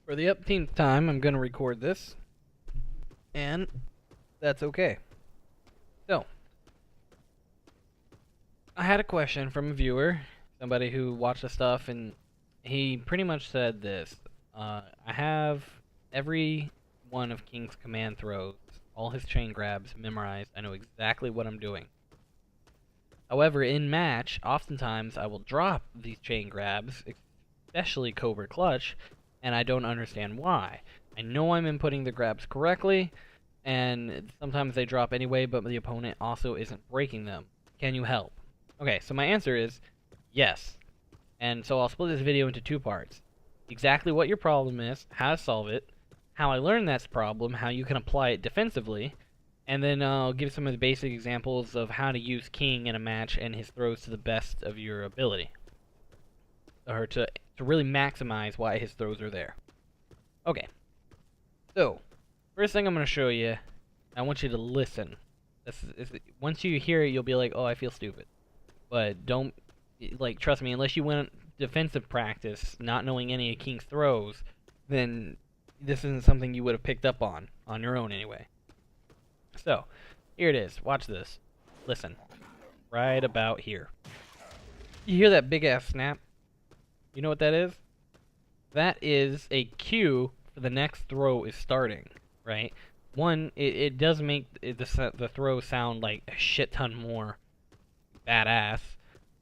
For the upteenth time, I'm going to record this, and that's okay. So, I had a question from a viewer, somebody who watched the stuff, and he pretty much said this. I have every one of King's command throws, all his chain grabs memorized. I know exactly what I'm doing. However, in match, oftentimes I will drop these chain grabs, especially Cobra Clutch, and I don't understand why. I know I'm inputting the grabs correctly, and sometimes they drop anyway, but the opponent also isn't breaking them. Can you help? Okay, so my answer is yes. And so I'll split this video into two parts. Exactly what your problem is, how to solve it, how I learned that problem, how you can apply it defensively, and then I'll give some of the basic examples of how to use King in a match and his throws to the best of your ability. Or to really maximize why his throws are there. Okay. So, first thing I'm going to show you, I want you to listen. Once you hear it, you'll be like, oh, I feel stupid. But don't, trust me, unless you went defensive practice, not knowing any of King's throws, then this isn't something you would have picked up on your own anyway. So, here it is. Watch this. Listen. Right about here. You hear that big-ass snap? You know what that is? That is a cue for the next throw is starting, right? One, it does make the throw sound like a shit ton more badass,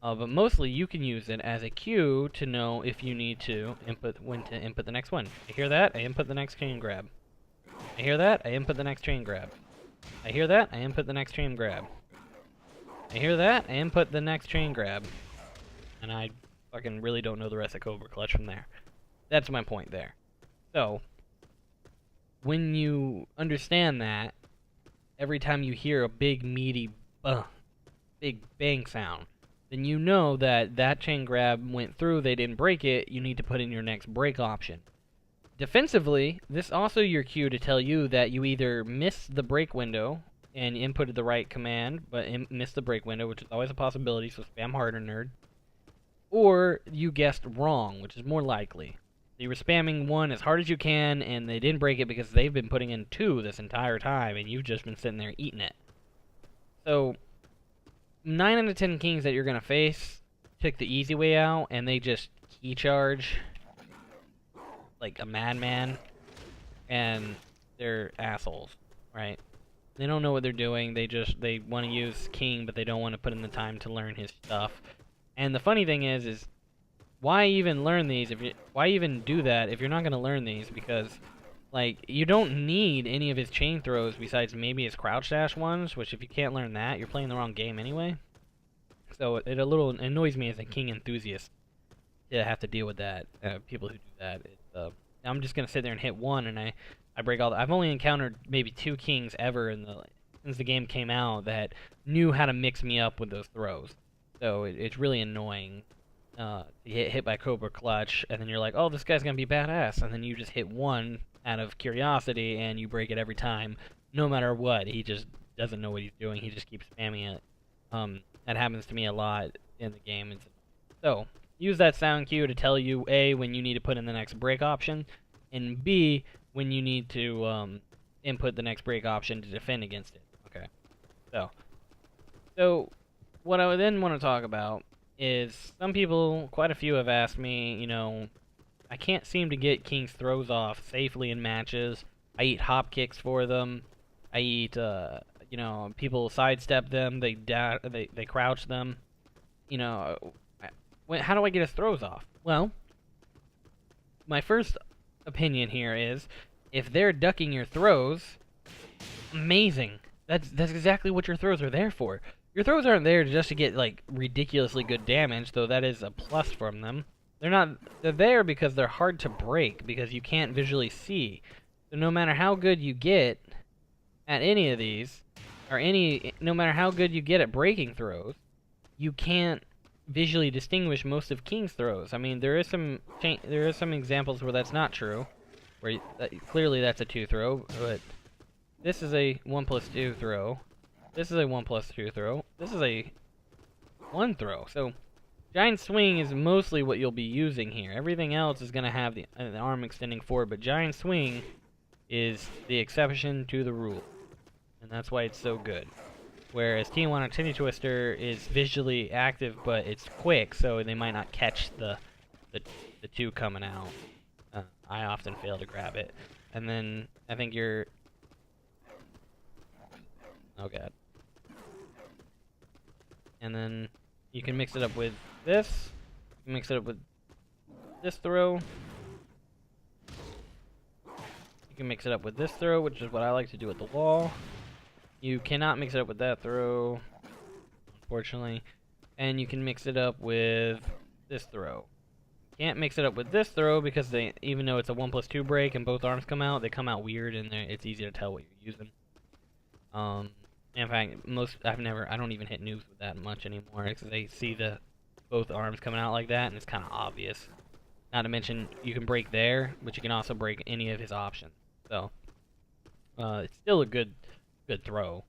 but mostly you can use it as a cue to know if you need to when to input the next one. I hear that, I input the next chain grab. I hear that, I input the next chain grab. I hear that, I input the next chain grab. I hear that, I input the next chain grab. And I fucking really don't know the rest of Cobra Clutch from there. That's my point there. So, when you understand that, every time you hear a big meaty big bang sound, then you know that that chain grab went through, they didn't break it, you need to put in your next break option. Defensively, this also your cue to tell you that you either missed the break window and inputted the right command, but missed the break window, which is always a possibility, so spam harder, nerd. Or you guessed wrong, which is more likely. You were spamming 1 as hard as you can, and they didn't break it because they've been putting in 2 this entire time, and you've just been sitting there eating it. So, 9 out of 10 Kings that you're going to face took the easy way out, and they just key charge like a madman, and they're assholes, right? They don't know what they're doing, they want to use King, but they don't want to put in the time to learn his stuff. And the funny thing is why even learn these? Why even do that if you're not gonna learn these? Because, like, you don't need any of his chain throws besides maybe his crouch dash ones. Which, if you can't learn that, you're playing the wrong game anyway. So it a little annoys me as a King enthusiast to have to deal with that. People who do that. I'm just gonna sit there and hit 1, and I break all. I've only encountered maybe 2 Kings ever since the game came out that knew how to mix me up with those throws. So it's really annoying to get hit by Cobra Clutch, and then you're like, oh, this guy's going to be badass, and then you just hit 1 out of curiosity, and you break it every time, no matter what. He just doesn't know what he's doing. He just keeps spamming it. That happens to me a lot in the game. So, use that sound cue to tell you, A, when you need to put in the next break option, and B, when you need to input the next break option to defend against it. Okay. So what I would then want to talk about is some people, quite a few, have asked me, I can't seem to get King's throws off safely in matches. I eat hop kicks for them. I eat, people sidestep them. They crouch them. How do I get his throws off? Well, my first opinion here is, if they're ducking your throws, amazing. That's exactly what your throws are there for. Your throws aren't there just to get, like, ridiculously good damage, though that is a plus from them. They're there because they're hard to break, because you can't visually see. So no matter how good you get at any of these, no matter how good you get at breaking throws, you can't visually distinguish most of King's throws. I mean, there is some examples where that's not true, where clearly that's a 2 throw, but this is a 1+2 throw. This is a 1+2 throw. This is a 1 throw. So Giant swing is mostly what you'll be using here. Everything else is going to have the arm extending forward, but giant swing is the exception to the rule, and that's why it's so good. Whereas T1 or Titty Twister is visually active, but it's quick, so they might not catch the two coming out. I often fail to grab it. And then I think you're... Oh god. And then you can mix it up with this. You can mix it up with this throw. You can mix it up with this throw, which is what I like to do at the wall. You cannot mix it up with that throw, unfortunately. And you can mix it up with this throw. Can't mix it up with this throw because they, even though it's a 1+2 break and both arms come out, they come out weird and it's easy to tell what you're using. In fact, I don't even hit noobs with that much anymore because they see both arms coming out like that and it's kind of obvious. Not to mention you can break there, but you can also break any of his options. So it's still a good throw.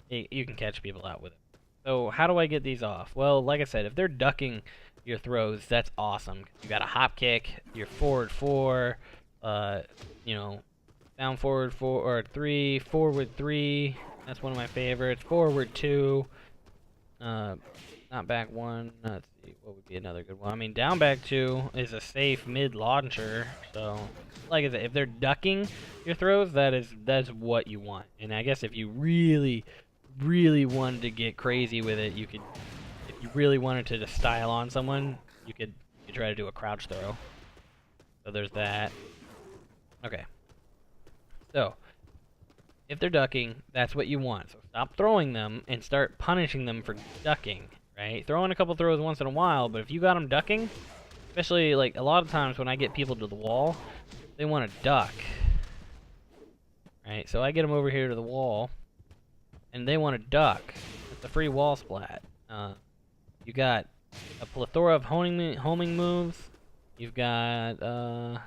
You can catch people out with it. So how do I get these off? Well, like I said, if they're ducking your throws, that's awesome. You got a hop kick, your forward 4, you know, down forward 4 or 3, forward 3. That's one of my favorites. Forward 2, not back 1. Let's see, what would be another good one? I mean, down back 2 is a safe mid launcher. So, like I said, if they're ducking your throws, that's what you want. And I guess if you really wanted to get crazy with it, you could. If you really wanted to just style on someone, you could try to do a crouch throw. So there's that. Okay. So, if they're ducking, that's what you want. So stop throwing them and start punishing them for ducking, right? Throw in a couple throws once in a while, but if you got them ducking, especially like a lot of times when I get people to the wall, they want to duck. Right? So I get them over here to the wall, and they want to duck. It's a free wall splat. You got a plethora of homing moves. You've got, and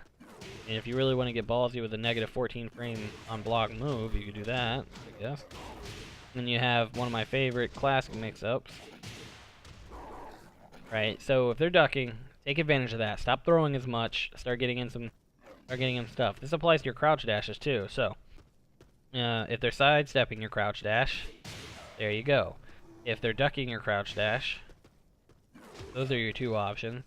if you really want to get ballsy with a negative 14 frame unblock move, you could do that, I guess. And then you have one of my favorite classic mix-ups. Right, so if they're ducking, take advantage of that. Stop throwing as much. Start getting in stuff. This applies to your crouch dashes too. So, if they're sidestepping your crouch dash, there you go. If they're ducking your crouch dash, those are your two options.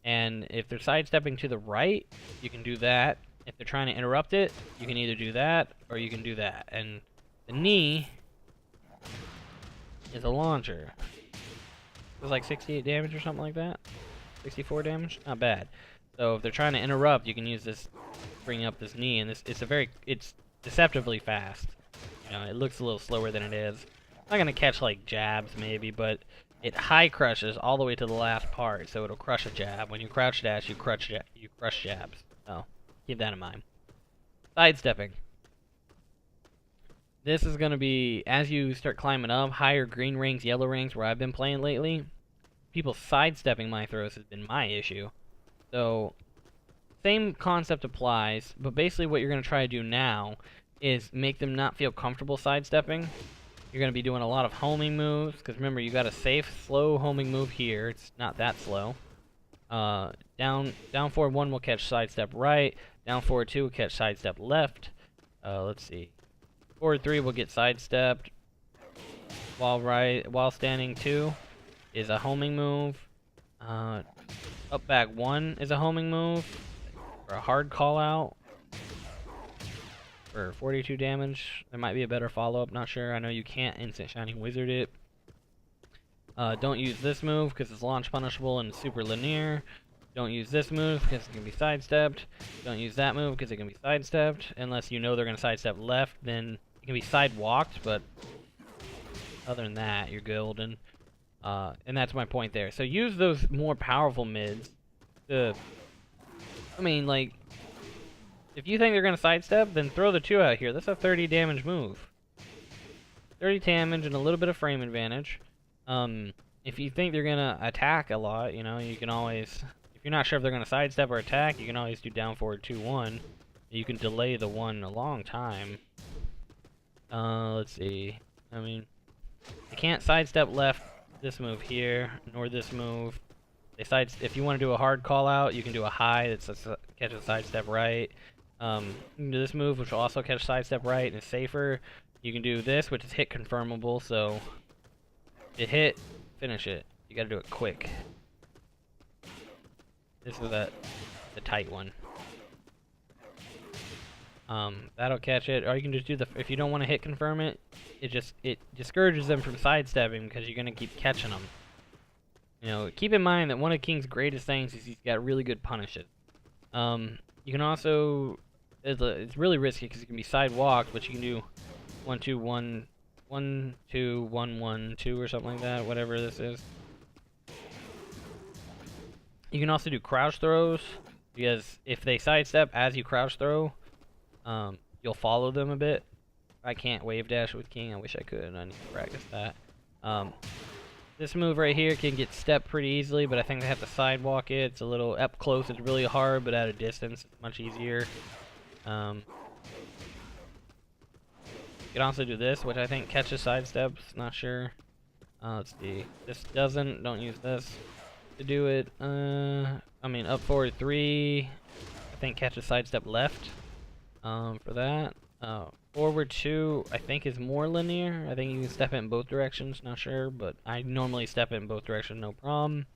And if they're sidestepping to the right, you can do that. If they're trying to interrupt it, you can either do that or you can do that. And the knee is a launcher. It was like 68 damage or something like that. 64 damage, not bad. So if they're trying to interrupt, you can use this, bring up this knee, and it's deceptively fast. You know, it looks a little slower than it is. Not gonna catch like jabs maybe, but it high crushes all the way to the last part, so it'll crush a jab. When you crouch dash, you crush jabs. So keep that in mind. Sidestepping. This is gonna be, as you start climbing up, higher green rings, yellow rings, where I've been playing lately, people sidestepping my throws has been my issue. So same concept applies, but basically what you're gonna try to do now is make them not feel comfortable sidestepping. You're going to be doing a lot of homing moves, because remember, you got a safe, slow homing move here. It's not that slow. Down forward 1 will catch sidestep right. Down forward 2 will catch sidestep left. Let's see. Forward 3 will get sidestepped. While standing 2 is a homing move. Up back 1 is a homing move. For a hard call out. For 42 damage, there might be a better follow-up, not sure. I know you can't instant shining wizard it. Don't use this move because it's launch punishable and super linear. Don't use this move because it can be sidestepped. Don't use that move because it can be sidestepped. Unless you know they're going to sidestep left, then it can be sidewalked, but other than that, you're golden. And that's my point there. So use those more powerful mids to, I mean, like, if you think they're going to sidestep, then throw the 2 out here. That's a 30 damage move. 30 damage and a little bit of frame advantage. If you think they're going to attack a lot, you know, you can always, if you're not sure if they're going to sidestep or attack, you can always do down forward 2-1. You can delay the 1 a long time. Let's see. I mean, they can't sidestep left this move here, nor this move. If you want to do a hard call out, you can do a high that's catch a sidestep right. You can do this move, which will also catch sidestep right and is safer. You can do this, which is hit confirmable, so it hit, finish it. You gotta do it quick. This is the tight one. That'll catch it, or you can just do if you don't want to hit confirm it, it discourages them from sidestepping because you're gonna keep catching them. You know, keep in mind that one of King's greatest things is he's got really good punishes. You can also, it's really risky because it can be sidewalked, but you can do 1 2 1 1 2 1 1 2 or something like that, whatever this is. You can also do crouch throws because if they sidestep as you crouch throw, you'll follow them a bit. I can't wave dash with King. I wish I could. I need to practice that. This move right here can get stepped pretty easily, but I think they have to sidewalk it. It's a little up close. It's really hard, but at a distance, it's much easier. You can also do this, which I think catches sidesteps. Not sure. Let's see. This doesn't. Don't use this to do it. I mean, up forward 3. I think catches sidestep left. For that. Forward 2, I think is more linear. I think you can step it in both directions. Not sure, but I normally step it in both directions, no problem.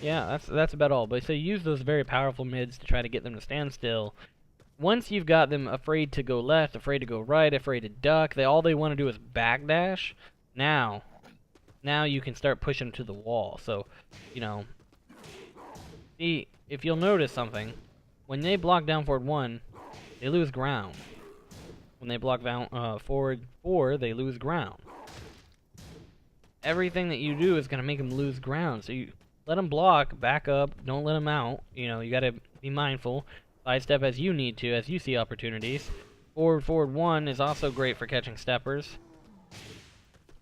Yeah, that's about all. But so you use those very powerful mids to try to get them to stand still. Once you've got them afraid to go left, afraid to go right, afraid to duck, all they want to do is backdash. Now you can start pushing to the wall. So, you know, see if you'll notice something, when they block down forward 1. They lose ground. When they block down forward 4, they lose ground. Everything that you do is going to make them lose ground. So you let them block, back up, don't let them out. You know, you got to be mindful. Sidestep as you need to, as you see opportunities. Forward 1 is also great for catching steppers.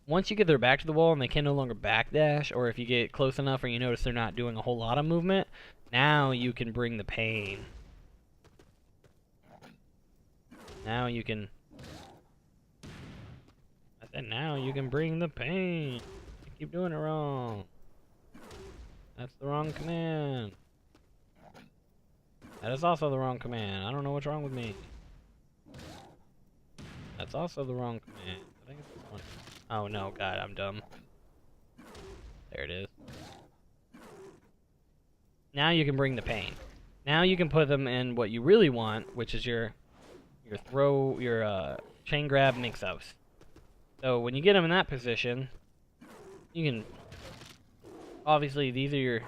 Once you get their back to the wall and they can no longer backdash, or if you get close enough or you notice they're not doing a whole lot of movement, now you can bring the pain. Now you can... I said now you can bring the pain. I keep doing it wrong. That's the wrong command. That is also the wrong command. I don't know what's wrong with me. That's also the wrong command. I think it's this one. Oh no, God, I'm dumb. There it is. Now you can bring the pain. Now you can put them in what you really want, which is your chain grab mix-ups. So when you get them in that position, you can... Obviously, these are your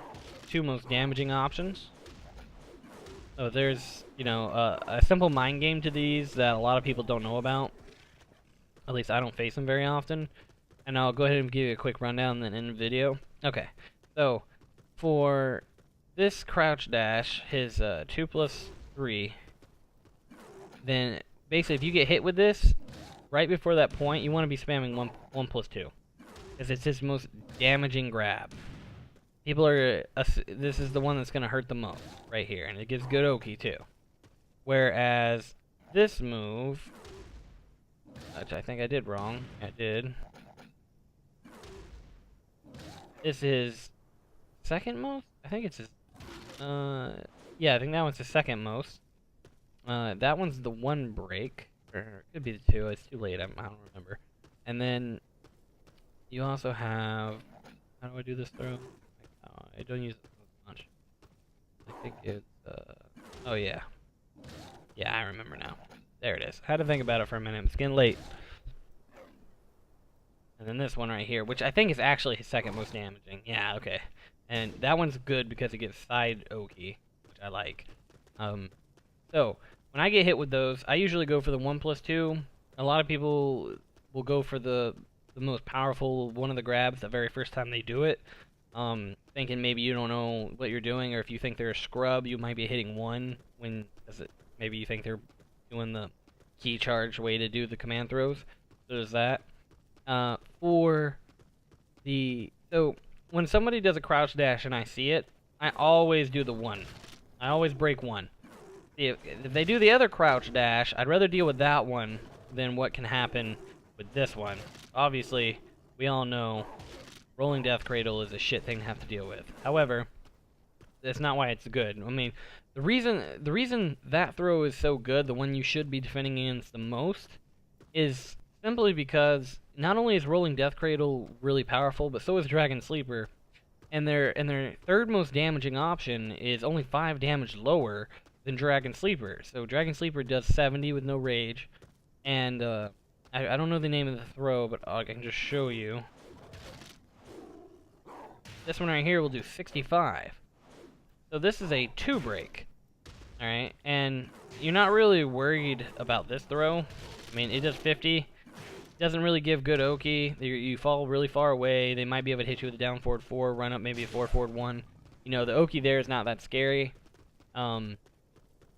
2 most damaging options. So there's, you know, a simple mind game to these that a lot of people don't know about. At least I don't face them very often. And I'll go ahead and give you a quick rundown and then end the video. Okay, so for this crouch dash, his 2+3... Then basically if you get hit with this, right before that point, you want to be spamming 1+2. Because it's his most damaging grab. People are, this is the one that's going to hurt the most, right here. And it gives good Oki too. Whereas this move, which I think I did wrong, I did. This is second most? I think it's his, yeah, I think that one's the second most. That one's the 1 break, or it could be the 2. It's too late. I don't remember. And then you also have. How do I do this throw? I don't use it much. I think it's. Oh yeah. Yeah, I remember now. There it is. I had to think about it for a minute. It's getting late. And then this one right here, which I think is actually his second most damaging. Yeah, okay. And that one's good because it gets side Oki, which I like. So when I get hit with those, I usually go for the 1+2. A lot of people will go for the most powerful one of the grabs the very first time they do it, thinking maybe you don't know what you're doing, or if you think they're a scrub, you might be hitting 1 when maybe you think they're doing the key charge way to do the command throws. So there's that. So when somebody does a crouch dash and I see it, I always do the 1. I always break 1. If they do the other crouch dash, I'd rather deal with that one than what can happen with this one. Obviously, we all know rolling Death Cradle is a shit thing to have to deal with. However, that's not why it's good. I mean, the reason that throw is so good, the one you should be defending against the most, is simply because not only is rolling Death Cradle really powerful, but so is Dragon Sleeper. And their third most damaging option is only 5 damage lower than Dragon Sleeper. So Dragon Sleeper does 70 with no rage, and I don't know the name of the throw, but I can just show you. This one right here will do 65. So this is a 2 break. Alright, and you're not really worried about this throw. I mean, it does 50. Doesn't really give good Oki. You fall really far away. They might be able to hit you with a down forward 4, run up maybe a forward 1. You know, the Oki there is not that scary.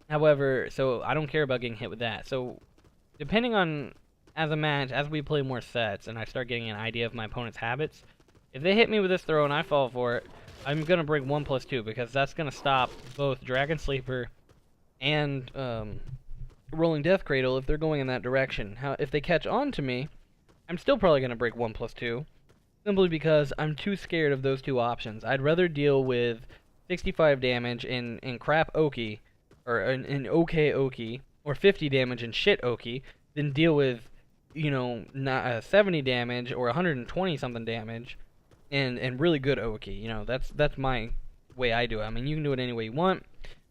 However, so I don't care about getting hit with that. So, depending on, as a match, as we play more sets, and I start getting an idea of my opponent's habits, if they hit me with this throw and I fall for it, I'm going to break 1/2, because that's going to stop both Dragon Sleeper and Rolling Death Cradle if they're going in that direction. If they catch on to me, I'm still probably going to break 1/2, simply because I'm too scared of those two options. I'd rather deal with 65 damage in crap Oki, or in okay Oki, or 50 damage in shit Oki, than deal with, you know, not 70 damage or 120 something damage and really good Oki. You know, that's my way I do it. I mean, you can do it any way you want.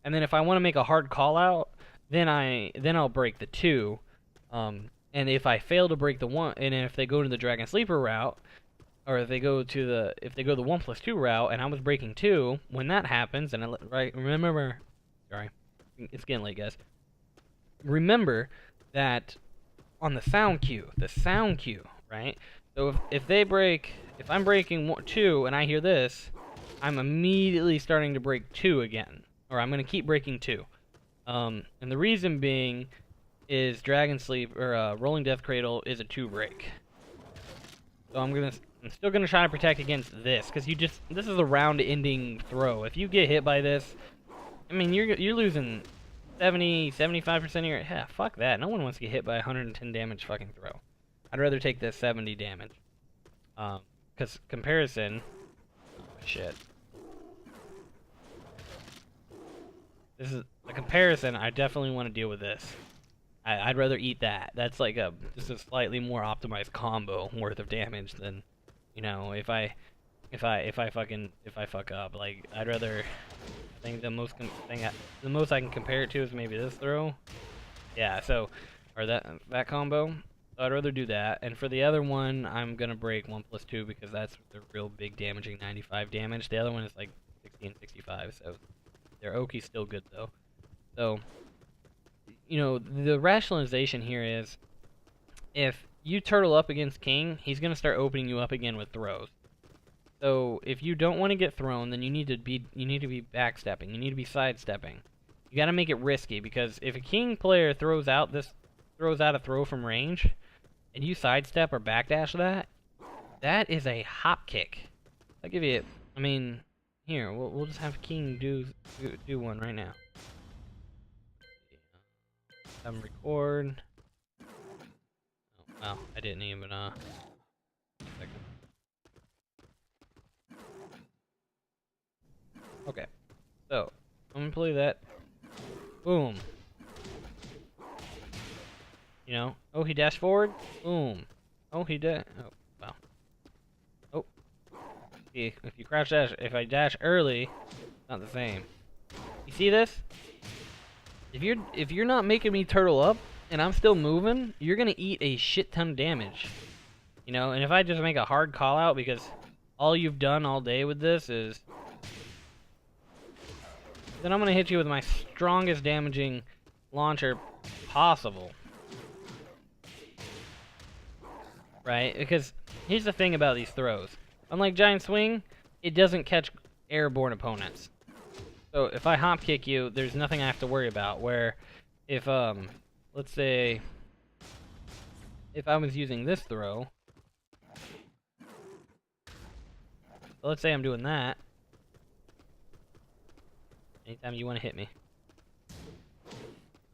And then if I want to make a hard call out, then I'll break the 2. And if I fail to break the 1, and if they go to the Dragon Sleeper route, or if they go the 1/2 route, and I was breaking 2, when that happens, and remember, sorry, it's getting late, guys. Remember that on the sound cue, right? So if I'm breaking 2 and I hear this, I'm immediately starting to break 2 again, or I'm going to keep breaking 2. And the reason being is Dragon Sleep, or Rolling Death Cradle, is a 2 break. So I'm still gonna try to protect against this, because this is a round-ending throw. If you get hit by this, I mean, you're losing 75% of your. Yeah, fuck that. No one wants to get hit by 110 damage fucking throw. I'd rather take this 70 damage. Because comparison. Oh, shit. This is a comparison. I definitely want to deal with this. I'd rather eat that. That's like just a slightly more optimized combo worth of damage than, you know, if I fuck up. Like, I'd rather. I think the most I can compare it to is maybe this throw. Yeah. So, or that combo. So I'd rather do that. And for the other one, I'm gonna break 1/2, because that's the real big damaging 95 damage. The other one is like 60 and 65. So their Oki's still good though. So, you know, the rationalization here is, if you turtle up against King, he's going to start opening you up again with throws. So if you don't want to get thrown, then you need to be backstepping. You need to be sidestepping. You got to make it risky, because if a King player throws out a throw from range, and you sidestep or backdash that is a hop kick. I'll give you. I mean, here we'll just have King do one right now. Have him record. Oh, well, I didn't even, second. Okay, so, I'm gonna play that. Boom. You know, oh, he dashed forward. Boom. Oh, he did. Oh, wow. Oh. See, if you crouch dash, if I dash early, it's not the same. You see this? If you're not making me turtle up and I'm still moving, you're gonna eat a shit ton of damage. You know, and if I just make a hard call out because all you've done all day with this is, then I'm gonna hit you with my strongest damaging launcher possible. Right? Because here's the thing about these throws. Unlike Giant Swing, it doesn't catch airborne opponents. So if I hop kick you, there's nothing I have to worry about. Where if let's say if I was using this throw, let's say I'm doing that. Anytime you want to hit me.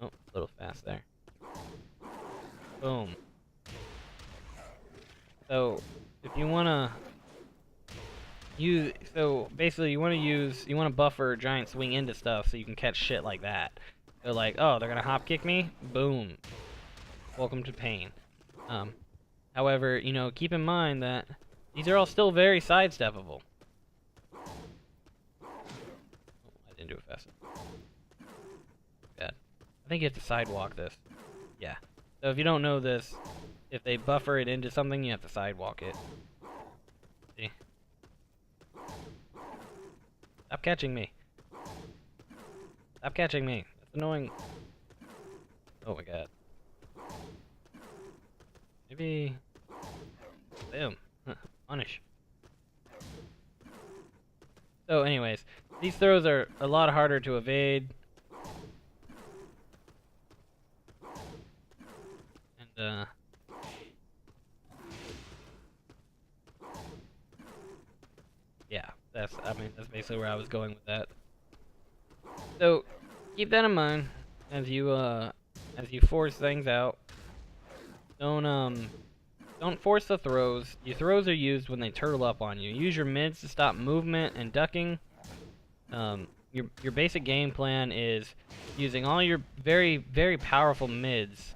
Oh, a little fast there. Boom. So if you wanna use, so basically you wanna buffer giant swing into stuff so you can catch shit like that. So like, oh, they're gonna hop kick me, boom, welcome to pain. However, you know, keep in mind that these are all still very sidesteppable. Oh, I didn't do it fast enough. Bad. I think you have to sidewalk this. Yeah. So if you don't know this, if they buffer it into something, you have to sidewalk it. See? Stop catching me. Stop catching me. That's annoying. Oh my god. Maybe... Boom. Punish. So anyways, these throws are a lot harder to evade. And, yeah, that's basically where I was going with that. So, keep that in mind as you force things out. Don't force the throws. Your throws are used when they turtle up on you. Use your mids to stop movement and ducking. Your basic game plan is using all your very, very powerful mids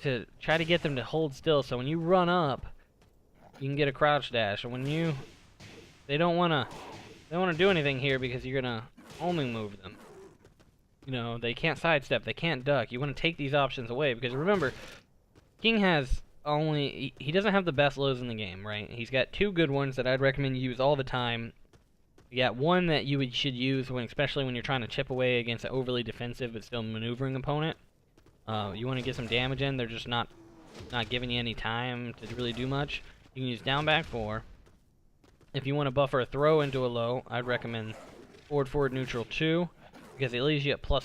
to try to get them to hold still, so when you run up, you can get a crouch dash. And when they don't wanna do anything here because you're gonna homing move them. You know, they can't sidestep, they can't duck. You want to take these options away because remember, King has he doesn't have the best lows in the game, right? He's got two good ones that I'd recommend you use all the time. You got one that you should use especially when you're trying to chip away against an overly defensive but still maneuvering opponent. You want to get some damage in. They're just not giving you any time to really do much. You can use down back 4. If you want to buffer a throw into a low, I'd recommend forward neutral 2 because it leaves you at +4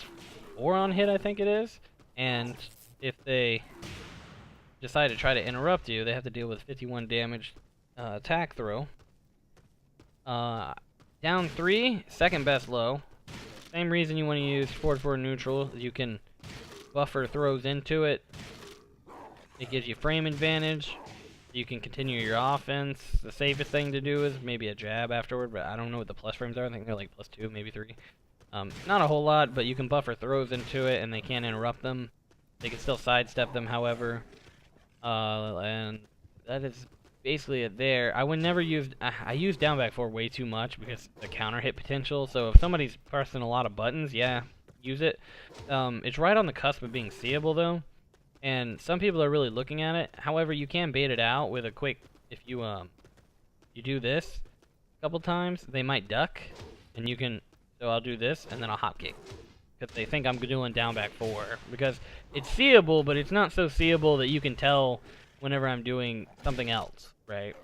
on hit, I think it is. And if they decide to try to interrupt you, they have to deal with 51 damage attack throw. Down 3, second best low. Same reason you want to use forward neutral. You can buffer throws into it. It gives you frame advantage. You can continue your offense. The safest thing to do is maybe a jab afterward, but I don't know what the plus frames are. I think they're like +2, maybe 3. Not a whole lot, but you can buffer throws into it and they can't interrupt them. They can still sidestep them, however. And that is basically it there. I would never use... I use down back 4 way too much because the counter hit potential. So if somebody's pressing a lot of buttons, yeah, use it. It's right on the cusp of being seeable though, and some people are really looking at it. However, you can bait it out with a quick, if you do this a couple times, they might duck, and you can, so I'll do this, and then I'll hop kick, because they think I'm doing down back 4, because it's seeable, but it's not so seeable that you can tell whenever I'm doing something else, right?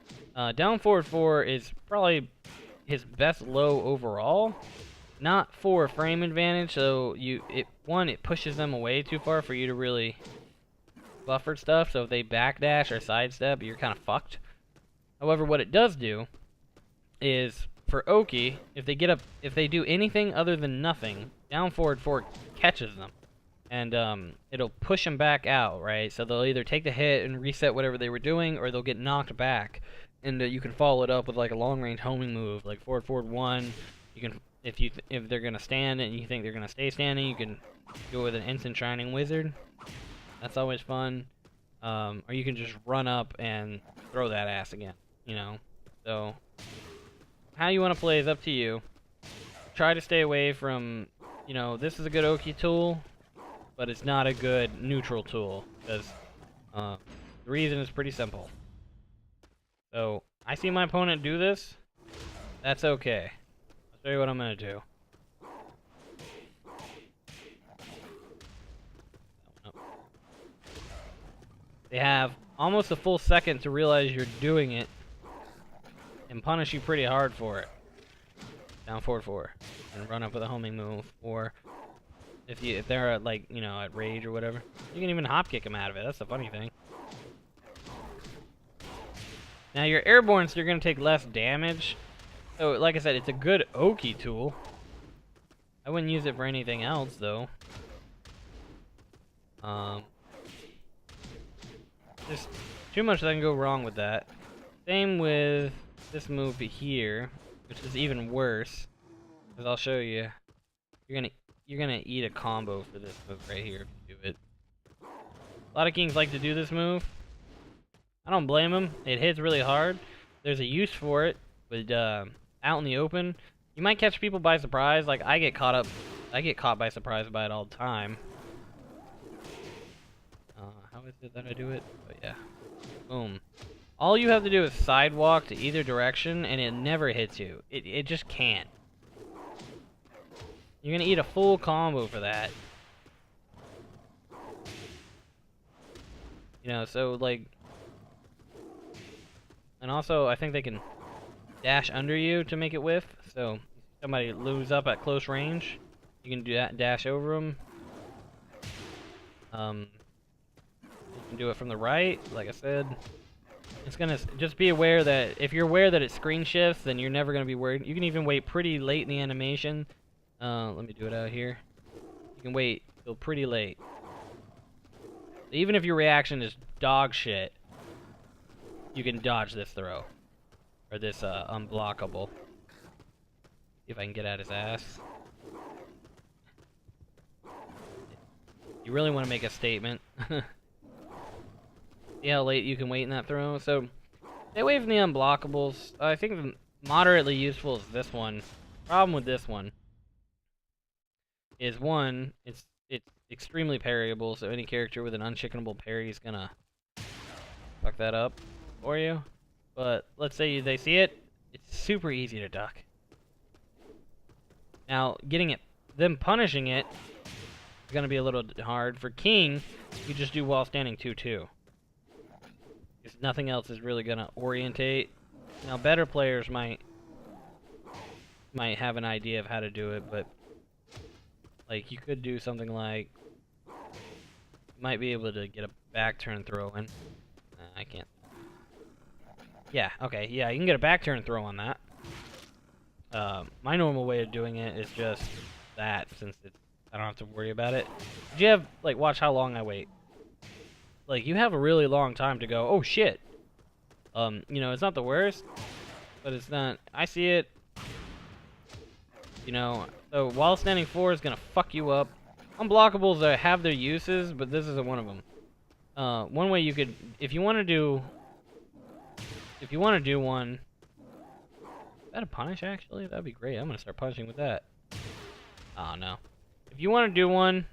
Down forward 4 is probably his best low overall. Not for frame advantage, so it pushes them away too far for you to really buffer stuff, so if they backdash or sidestep, you're kind of fucked. However, what it does do is, for Oki, if they do anything other than nothing, down forward 4 catches them, and it'll push them back out, right? So they'll either take the hit and reset whatever they were doing, or they'll get knocked back, and you can follow it up with like a long-range homing move, like forward 1. You can... If they're gonna stand and you think they're gonna stay standing, you can go with an instant shining wizard. That's always fun. Or you can just run up and throw that ass again. You know. So how you want to play is up to you. Try to stay away from. You know, this is a good Oki tool, but it's not a good neutral tool because the reason is pretty simple. So I see my opponent do this. That's okay. Show you what I'm gonna do. They have almost a full second to realize you're doing it and punish you pretty hard for it. Down forward 4 and run up with a homing move, or if they're at, like, you know, at rage or whatever, you can even hop kick them out of it. That's the funny thing. Now your airborne, you're gonna take less damage. So, like I said, it's a good Oki tool. I wouldn't use it for anything else, though. Just too much that can go wrong with that. Same with this move here, which is even worse. Because I'll show you. You're gonna eat a combo for this move right here if you do it. A lot of kings like to do this move. I don't blame them. It hits really hard. There's a use for it, but out in the open, you might catch people by surprise. Like I get caught by surprise by it all the time. How is it that I do it? But yeah, boom. All you have to do is sidewalk to either direction, and it never hits you. It just can't. You're gonna eat a full combo for that. You know, so like, and also I think they can dash under you to make it whiff. So somebody lose up at close range, you can do that, dash over them. You can do it from the right, like I said. It's gonna just be aware that if you're aware that it screen shifts, then you're never gonna be worried. You can even wait pretty late in the animation. Let me do it out here. You can wait till pretty late. Even if your reaction is dog shit, you can dodge this throw. Or this unblockable. See if I can get at his ass. You really want to make a statement. See how late you can wait in that throw? So, stay away from the unblockables. I think the moderately useful is this one. Problem with this one is one, it's extremely parryable, so any character with an unchickenable parry is gonna fuck that up for you. But let's say they see it, it's super easy to duck. Now, them punishing it is gonna be a little hard. For King, you just do while standing 2-2. Because nothing else is really gonna orientate. Now, better players might have an idea of how to do it, but like you could do something like you might be able to get a back turn throw in. I can't. Yeah, okay, yeah, you can get a back turn throw on that. My normal way of doing it is just that, since I don't have to worry about it. Did you have, like, watch how long I wait? Like, you have a really long time to go, oh shit. You know, it's not the worst, but it's not, I see it. You know, so while standing 4 is gonna fuck you up. Unblockables have their uses, but this isn't one of them. One way you could, if you want to do one, is that a punish actually? That'd be great. I'm gonna start punishing with that. Oh no. If you want to do one,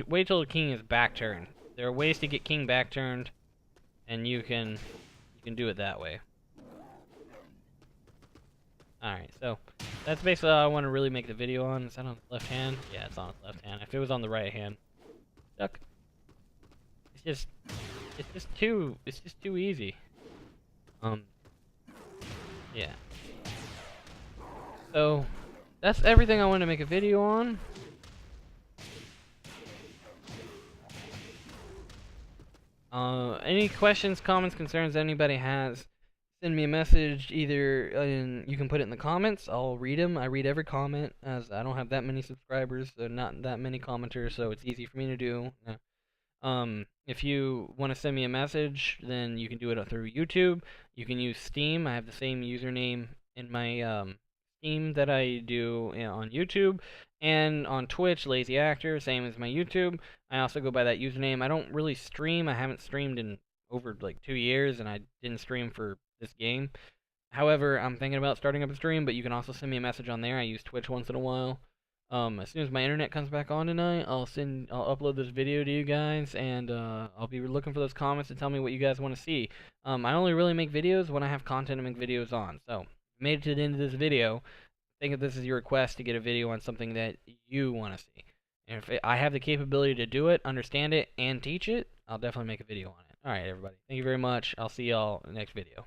wait till the king is back turned. There are ways to get king back turned, and you can do it that way. Alright, so that's basically all I want to really make the video on. Is that on the left hand? Yeah, it's on the left hand. If it was on the right hand, duck. It's just too easy. Yeah. So that's everything I wanted to make a video on. Any questions, comments, concerns anybody has, send me a message. Either you can put it in the comments. I'll read them. I read every comment, as I don't have that many subscribers, so not that many commenters, so it's easy for me to do. If you want to send me a message, then you can do it through YouTube. You can use Steam. I have the same username in my Steam that I do on YouTube, and on Twitch, Lazy Actor, same as my YouTube. I also go by that username. I don't really stream. I haven't streamed in over like 2 years, and I didn't stream for this game. However, I'm thinking about starting up a stream, but you can also send me a message on there. I use Twitch once in a while. As soon as my internet comes back on tonight, I'll upload this video to you guys, and I'll be looking for those comments to tell me what you guys want to see. I only really make videos when I have content to make videos on. So, if you made it to the end of this video, think of this as your request to get a video on something that you want to see. And if I have the capability to do it, understand it, and teach it, I'll definitely make a video on it. Alright, everybody. Thank you very much. I'll see y'all in the next video.